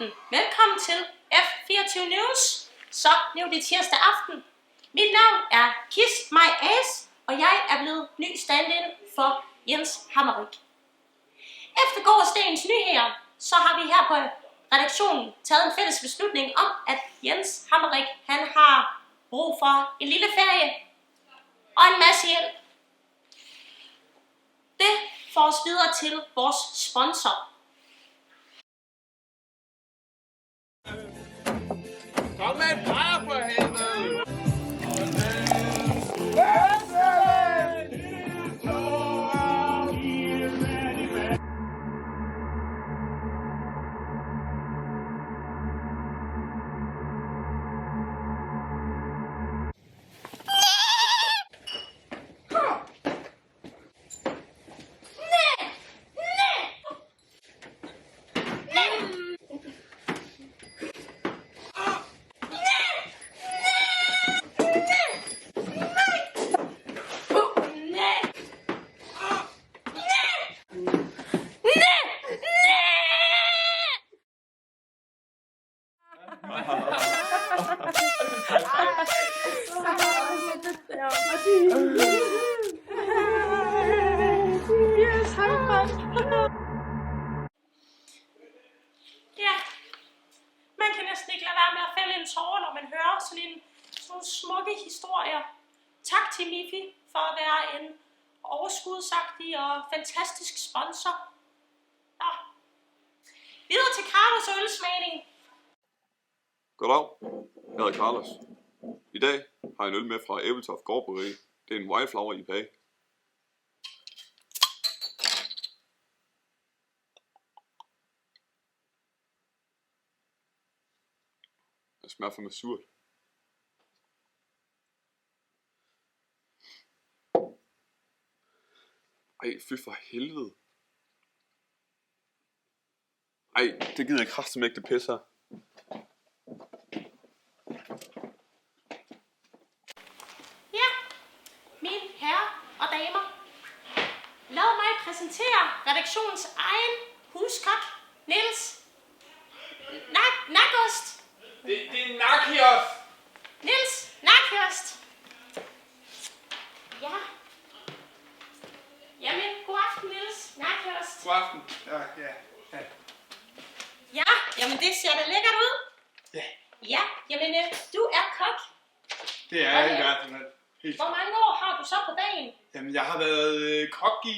aften. Velkommen til F24 News. Så nu er det tirsdag aften. Mit navn er Kiss My Ass, og jeg er blevet ny stand-in for Jens Hammerik. Efter gårsdagens nyheder, så har vi her på redaktionen taget en fælles beslutning om, at Jens Hammerik, han har brug for en lille ferie og en masse hjælp. Det får os videre til vores sponsor. Kom med en bajer for helvede! Ja, man kan næsten ikke lade være med at fælde en tåre, når man hører sådan nogle smukke historier. Tak til Mifi for at være en overskudsagtig og fantastisk sponsor. Nå. Videre til Carlos ølsmagning. Goddag, jeg hedder Carlos. I dag har jeg en øl med fra Ebeltoft Gårdbryggeri. Det er en Wildflower IPA. Det smager for mig surt. Ej, fy for helvede. Ej, det gider jeg kraftedeme ikke, det pisser. Ja, mine herrer og damer. Lad mig præsentere redaktionens egen huskok, Niels Nakost. Det er Nakios! Niels Nakost. Ja. Jamen, god aften, Niels Nakost. God aften. Ja, jamen det ser da lækkert ud. Ja. Ja, jamen du er kok. Det er jeg i hvert fald. Helt. Hvor mange år har du så på dagen? Jamen, jeg har været kok i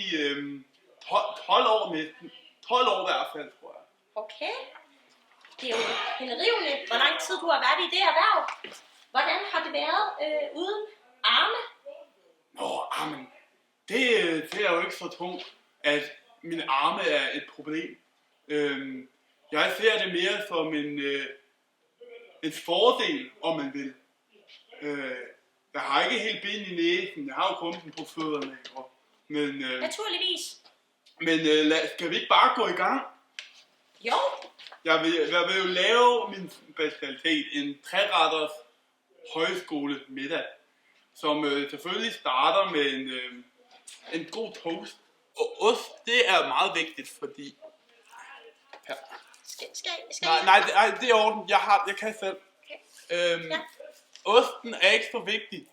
12 år næsten. 12 år i hvert fald, tror jeg. Okay. Det er jo henrivende, hvor lang tid du har været i det erhverv. Hvordan har det været uden arme? Nå, armen. Det er jo ikke så tungt, at mine arme er et problem. Jeg ser det mere som en fordel, om man vil. Jeg har ikke helt ben i næsen, jeg har jo kun den på fødderne. Men, Naturligvis. men skal vi ikke bare gå i gang? Jo. Jeg vil jo lave min specialitet, en 3-retters højskole middag, som selvfølgelig starter med en god toast. Og ost, det er meget vigtigt, fordi... Ja. Nej, det er orden. Jeg kan selv. Okay. Ja. Osten er ikke så vigtig,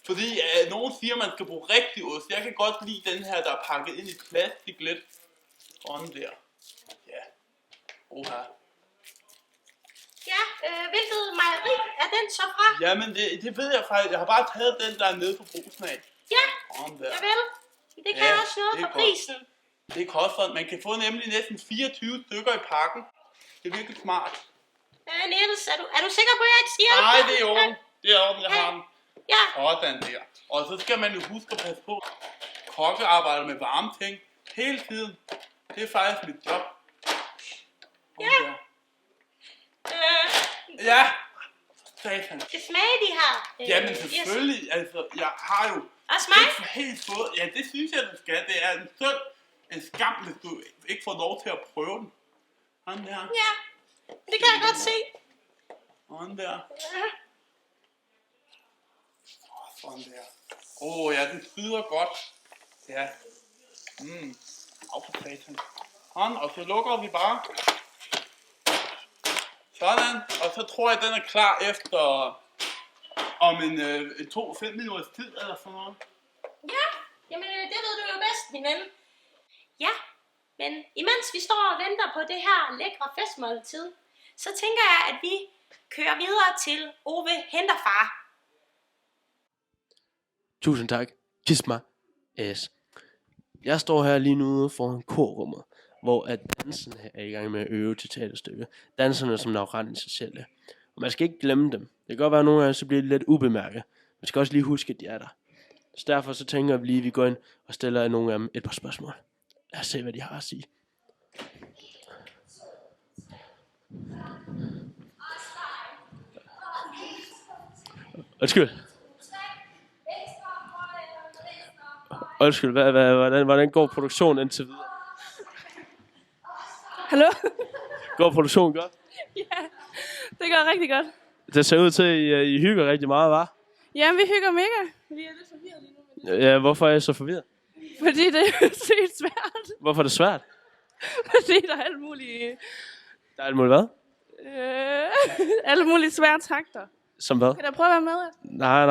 fordi nogen siger, at man skal bruge rigtig ost. Jeg kan godt lide den her, der er pakket ind i plastik lidt. Sådan der. Ja. Oha. Ja, hvilket mejeri er den så fra? Jamen, det ved jeg faktisk. Jeg har bare taget den, der er nede på Brugsen af. Ja, Sådan der. javel. Det kan også noget for prisen. Det koster. Man kan få nemlig næsten 24 stykker i pakken. Det er virkelig smart. Niels, er du sikker på, at jeg ikke siger Nej, det er orden. Det er orden, jeg har den. Ja. Sådan der. Og så skal man jo huske at passe på. Kokke arbejder med varme ting hele tiden. Det er faktisk mit job. Ja. Ja. Satan. Det smager de her. Jamen selvfølgelig. Altså, jeg har jo Og smag? ikke helt fået. Ja, det synes jeg, du skal. Det er en skam, hvis du ikke får lov til at prøve den. Sådan der. Ja, det kan jeg godt se. Sådan der. Ja. Sådan der. Ja, det syder godt. Ja. Af for satan. Og så lukker vi bare. Sådan, og så tror jeg, den er klar efter om en 2-5 minutters tid eller sådan noget. Ja, jamen det ved du jo bedst, min ven. Ja, men imens vi står og venter på det her lækre festmåltid, så tænker jeg, at vi kører videre til Ove henter far. Tusind tak. Kiss mig. Yes. Jeg står her lige nu ude foran korrummet, hvor at danserne er i gang med at øve til teaterstykket. Danserne som når ret essentielle. Og man skal ikke glemme dem. Det kan godt være, at nogle gange så bliver det lidt ubemærket. Man skal også lige huske, at de er der. Så derfor så tænker vi lige, at vi går ind og stiller nogle af dem et par spørgsmål. Lad os se, hvad de har at sige. Undskyld. Undskyld, hvordan går produktionen indtil videre? Hallo? Går produktionen godt? Ja, det går rigtig godt. Det ser ud til, at I hygger rigtig meget, hva'? Ja, vi hygger mega. Vi er lidt forvirret lige nu. Men Ja, hvorfor er I så forvirret? fordi det er sygt svært. Hvorfor er det svært? Fordi der er alt muligt, Der er alt muligt hvad? alle mulige svære takter. Som hvad? Kan du prøve at være med? Nej.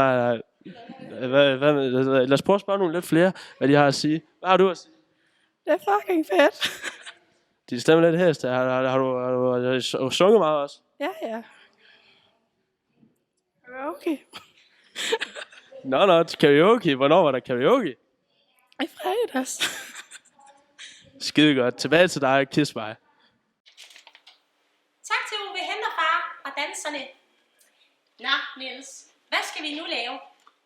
Lad os prøve at spørge nogle lidt flere, hvad de har at sige. Hvad har du at sige? Det er fucking fedt. De stemmer lidt hest. Har du sunget meget også? Ja. Okay. Nå, karaoke. Hvornår var der karaoke? I fredags. Skide godt. Tilbage til dig, Kiss mig. Tak til Ove henter far og danserne. Nå, Niels, hvad skal vi nu lave?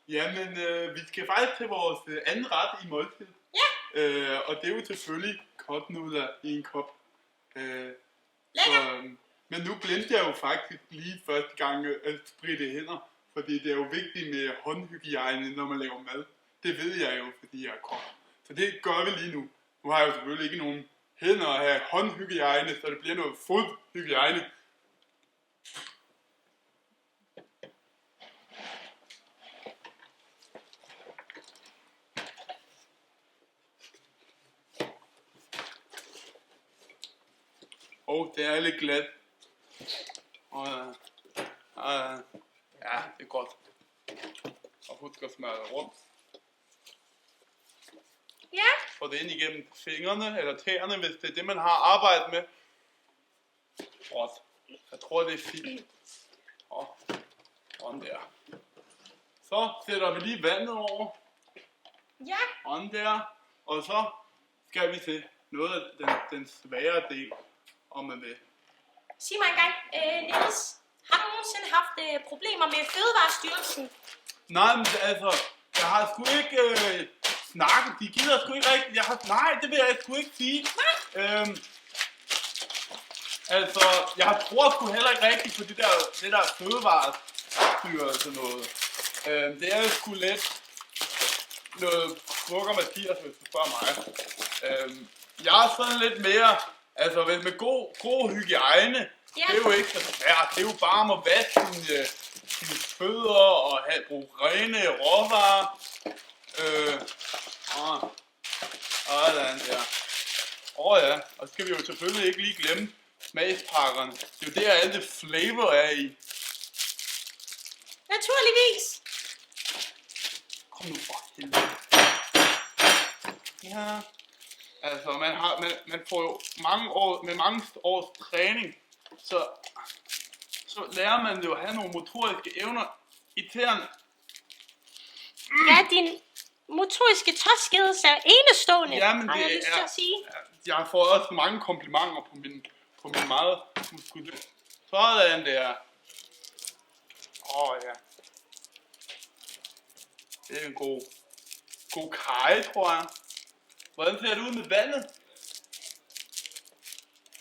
Jamen, vi skal faktisk til vores anden ret i måltid. Ja. Og det er jo selvfølgelig kotnudler i en kop. Lækker. Men nu glemte jeg jo faktisk lige første gang at spritte hænder. Fordi det er jo vigtigt med håndhygiejne, når man laver mad. Det ved jeg jo, fordi jeg er kok. Så det gør vi lige nu. Nu har jeg jo selvfølgelig ikke nogen hænder at have håndhygiejne, så det bliver noget fodhygiejne. Det er lidt glat. Ja, det er godt. Og husk at smøre det rundt. Ja. Få det ind igennem fingrene eller tæerne, hvis det er det, man har arbejdet med. Godt. Jeg tror, det er fint. Og sådan der. Så sætter vi lige vandet over. Ja. Sådan der. Og så skal vi til noget af den svære del, om man vil. Sig mig engang, Niels, har du nogensinde haft problemer med Fødevarestyrelsen? Nej, men altså, jeg har sgu ikke snakket. De gider sgu ikke rigtigt. Nej, det vil jeg sgu ikke sige. Altså, jeg tror sgu heller ikke rigtigt på det der fødevarestyrelse noget. Det er jo sgu lidt noget krukker Mathias, hvis du spørger mig. Jeg er sådan lidt mere, altså med god hygiejne, Ja. det er jo ikke så svært. Det er jo bare om at vaske sine fødder og bruge rene råvarer. Sådan der. Ja, og så skal vi jo selvfølgelig ikke lige glemme smagspakkerne. Det er jo der alle det flavor er i. Naturligvis. Kom nu for helvede. Ja. Altså, man får jo mange års træning, så lærer man jo at have nogle motoriske evner i tæerne. Ja, din motoriske toskedelse er enestående, Jamen, har jeg det lyst til at sige. Jeg får også mange komplimenter på min meget muskuløse. Sådan der. Ja. Det er en god kaj, tror jeg. Hvordan ser det ud med vandet?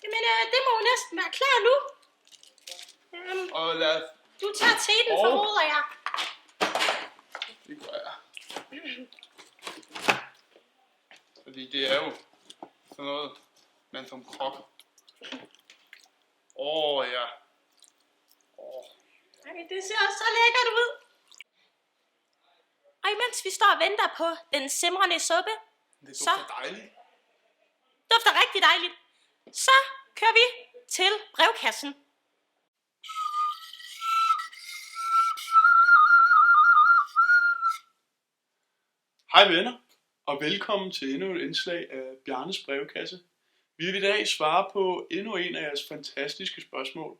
Jamen, det må jo næsten være klar nu. Og lad os... Du tager teten, formoder jeg. Det gør jeg. Fordi det er jo sådan noget, man som kok. Ja. Ej, det ser så lækkert ud. Og imens vi står og venter på den simrende suppe, Det dufter dejligt. dufter rigtig dejligt, så kører vi til brevkassen. Hej venner, og velkommen til endnu et indslag af Bjarnes brevkasse. Vi vil i dag svare på endnu en af jeres fantastiske spørgsmål.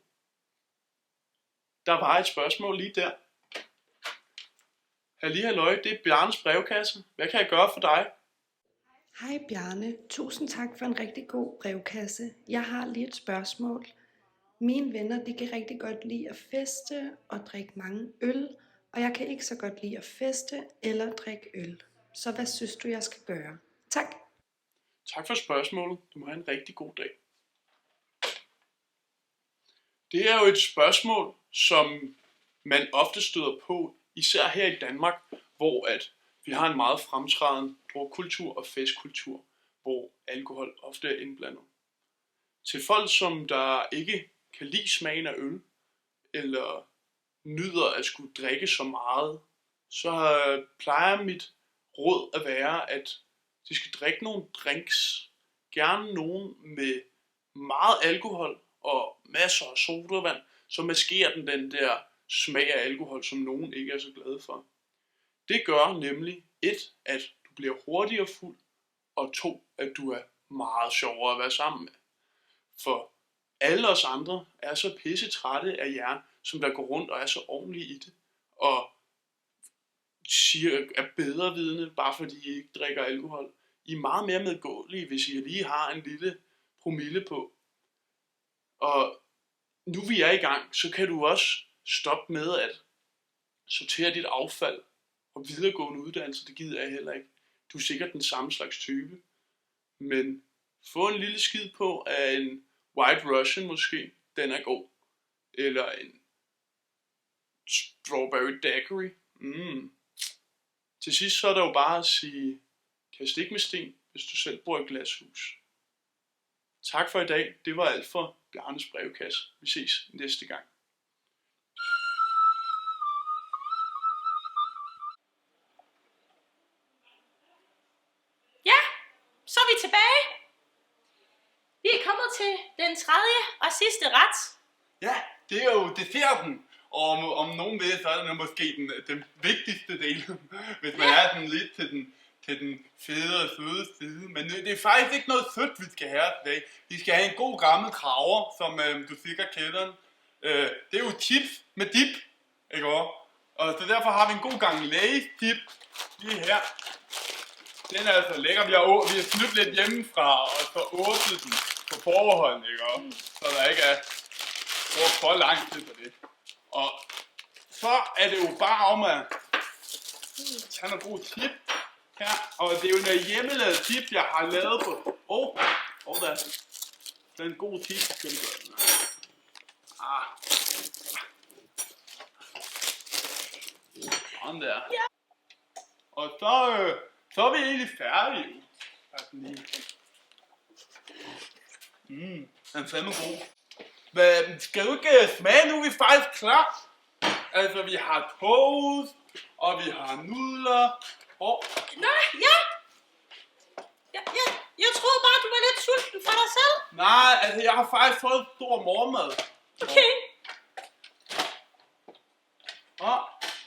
Der var et spørgsmål lige der. Halløj, det er Bjarnes brevkasse. Hvad kan jeg gøre for dig? Hej Bjarne, tusind tak for en rigtig god brevkasse. Jeg har lige et spørgsmål. Mine venner, de kan rigtig godt lide at feste og drikke mange øl, og jeg kan ikke så godt lide at feste eller drikke øl. Så hvad synes du, jeg skal gøre? Tak. Tak for spørgsmålet. Du må have en rigtig god dag. Det er jo et spørgsmål, som man ofte støder på, især her i Danmark, hvor at vi har en meget fremtrædende drukkultur og festkultur, hvor alkohol ofte er indblandet. Til folk, som der ikke kan lide smagen af øl, eller nyder at skulle drikke så meget, så plejer mit råd at være, at de skal drikke nogle drinks. Gerne nogen med meget alkohol og masser af sodavand, så maskerer den der smag af alkohol, som nogen ikke er så glade for. Det gør nemlig 1, at du bliver hurtigere fuld, og 2, at du er meget sjovere at være sammen med. For alle os andre er så pisse trætte af jer, som der går rundt og er så ordentlige i det, og siger, er bedre vidne, bare fordi I ikke drikker alkohol. I er meget mere medgåelige, hvis I lige har en lille promille på. Og nu vi er i gang, så kan du også stoppe med at sortere dit affald og videregående uddannelse. Det gider jeg heller ikke. Du er sikkert den samme slags type. Men få en lille skid på af en White Russian måske. Den er god. Eller en Strawberry Daiquiri. Til sidst så er der jo bare at sige, kast ikke med sten, hvis du selv bor i glashus. Tak for i dag. Det var alt for Bjarnes brevkasse. Vi ses næste gang. Ja, så er vi tilbage. Vi er kommet til den tredje og sidste ret. Ja, det er jo desserten. Og om nogen ved, så er det måske den vigtigste del, hvis man er sådan lidt til den fede og søde side. Men det er faktisk ikke noget sødt, vi skal have i dag. Vi skal have en god gammel kraver, som du sikkert kender den. Det er jo chips med dip, ikke også? Og så derfor har vi en god gang Lay's dip lige her. Den er altså lækker. Vi har snydt lidt hjemmefra, og så åbnet den på forhånd, ikke også? Så der ikke er for lang tid på det. Og så er det jo bare om at tage noget god tip her. Og det er jo en hjemmelavet tip, jeg har lavet på. Der er en god tip, jeg skal gøre den. Sådan der. Og så er vi egentlig færdige. Den er fandme god. Men skal du ikke smage nu? Vi er faktisk klar. Altså, vi har toast, og vi har nudler. Nej, ja. Jeg troede bare, du var lidt sulten for dig selv. Nej, altså, jeg har faktisk fået stor morgenmad. Okay. Der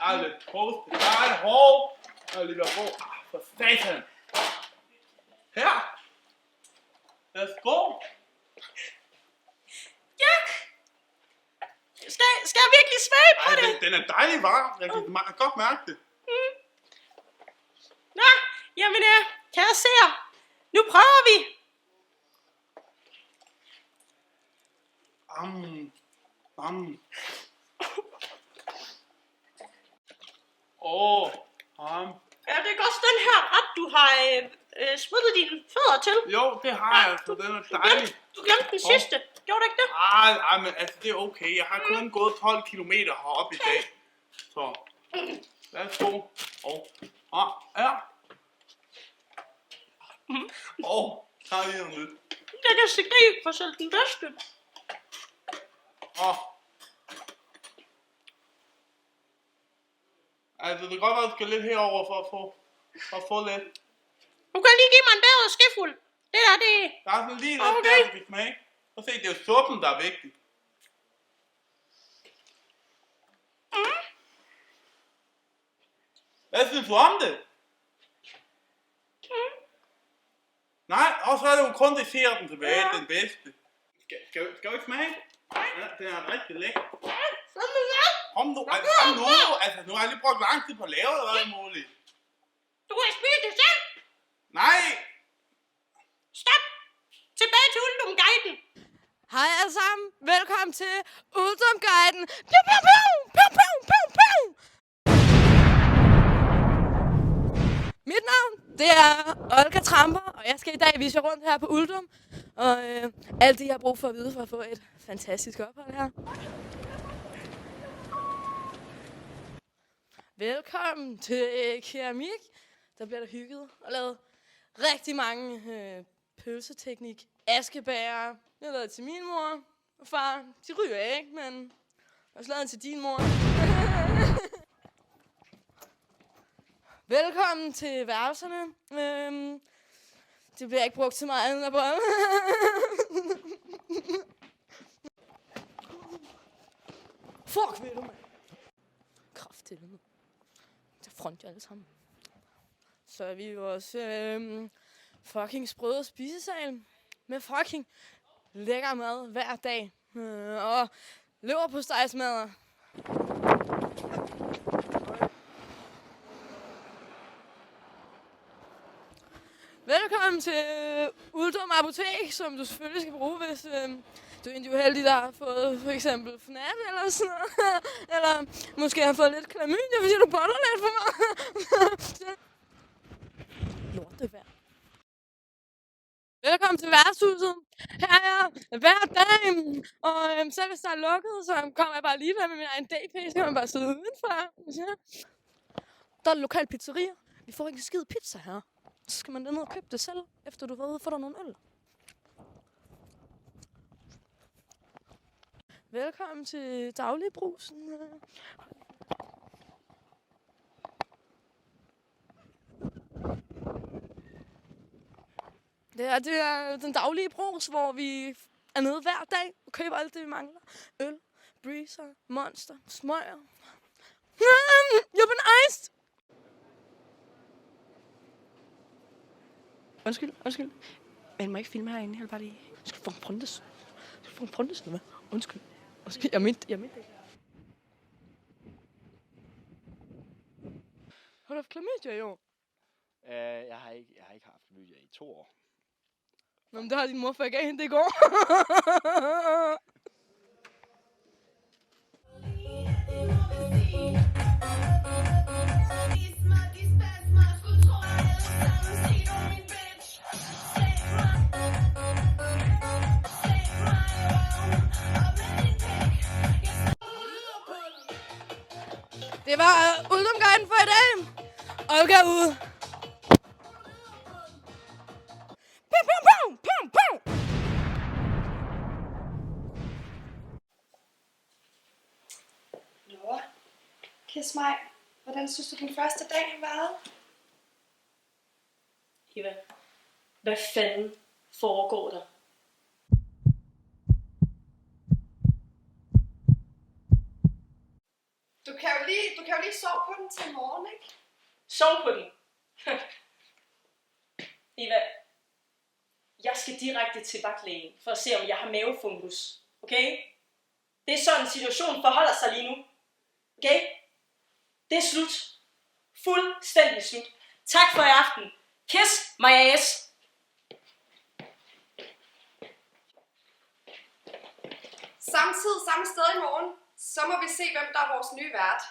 er lidt toast. Der er et hår. Der er lidt rå. For satan. Her. Værsgo. Ja. Skal jeg virkelig smage på det? Den er dejlig varm. Jeg kan godt mærke det. Nå, jamen kære seere, nu prøver vi. Er det ikke også den her ret, du har smuttet dine fødder til? Jo, det har jeg, så den er dejlig. Du glemte den sidste. Gjorde du ikke det? Ej, men altså, det er okay. Jeg har kun gået 12 kilometer heroppe i dag. Så, værsgo. Ja. Tag lige noget nyt. Jeg kan skrige for selv den bedste. Altså, det kan godt være, at du skal lidt herover for at få lidt. Du kan lige give mig en bedre skefuld. Det der, det... Der er sådan lige lidt der, du kan smage. Prøv at se, det er jo suppen, der er vigtig. Hvad synes du om det? Nej, og så er det jo kun desserten tilbage, den bedste. Skal du ikke smage? Ja, den er rigtig lækker. Kom nu, altså nu har jeg lige brugt lang tid på at lave det, hvad er muligt. Du har spist det selv. Nej! Stop. Tilbage til Uldumguiden. Hej alle sammen. Velkommen til Uldumguiden. Piu, piu, piu, piu, piu, piu, piu. Mit navn, det er Olga Tramper, og jeg skal i dag vise jer rundt her på Uldum. Og alt det, jeg har brug for at vide for at få et fantastisk ophold her. Velkommen til keramik. Der bliver der hygget og lavet rigtig mange pølseteknik. Askebæger. Jeg har lavet til min mor og far. De ryger ikke, men jeg har også lavet til din mor. Velkommen til værelserne. Det bliver ikke brugt til meget andet af bolle. Fuck, ved du, mand. Kraftedeme. Det front alle sammen. Så er vi jo også fucking sprøde spisesal med fucking lækker mad hver dag. Og leverpostejsmadder. Velkommen til Uldum Apotek, som du selvfølgelig skal bruge, hvis du er en uheldig, der har fået for eksempel FNAF eller sådan noget. Eller måske har fået lidt klamydia, fordi du boller lidt for meget. Lortevejr. Velkommen til værtshuset. Her er jeg hver dag. Og selv hvis der er lukket, så kommer jeg bare lige med min egen DP, så kan man bare sidde udenfor. Der er et lokalt pizzeria. Vi får ikke en skid pizza her. Så skal man ned og købe det selv, efter du har været ude for dig nogle øl. Velkommen til dagligbrusen. Det er den daglige brus, hvor vi er nede hver dag og køber alt det, vi mangler. Øl, breezer, monster, smøger. You've been iced! Undskyld. Men må ikke filme herinde, jeg vil bare lige... Skal du få en prøntes? Eller hvad? Undskyld. Jeg mente det. Har du haft klamydia i år? Jeg har ikke haft klamydia i 2 år. Nå, men det har din mor, for jeg gav hende det i går. Det var Uldumguiden for i dag. Olga ude. Pum. Nå, kiss mig. Hvordan synes du, din første dag har været? Eva, hvad fanden foregår der? Du kan jo lige sove på den til morgen, ikke? Sov på den. Eva, jeg skal direkte til vagtlægen for at se, om jeg har mavefungus. Okay? Det er sådan, situationen forholder sig lige nu. Okay? Det er slut. Fuldstændig slut. Tak for i aften. Kiss my ass. Samme tid, samme sted i morgen. Så må vi se, hvem der er vores nye vært.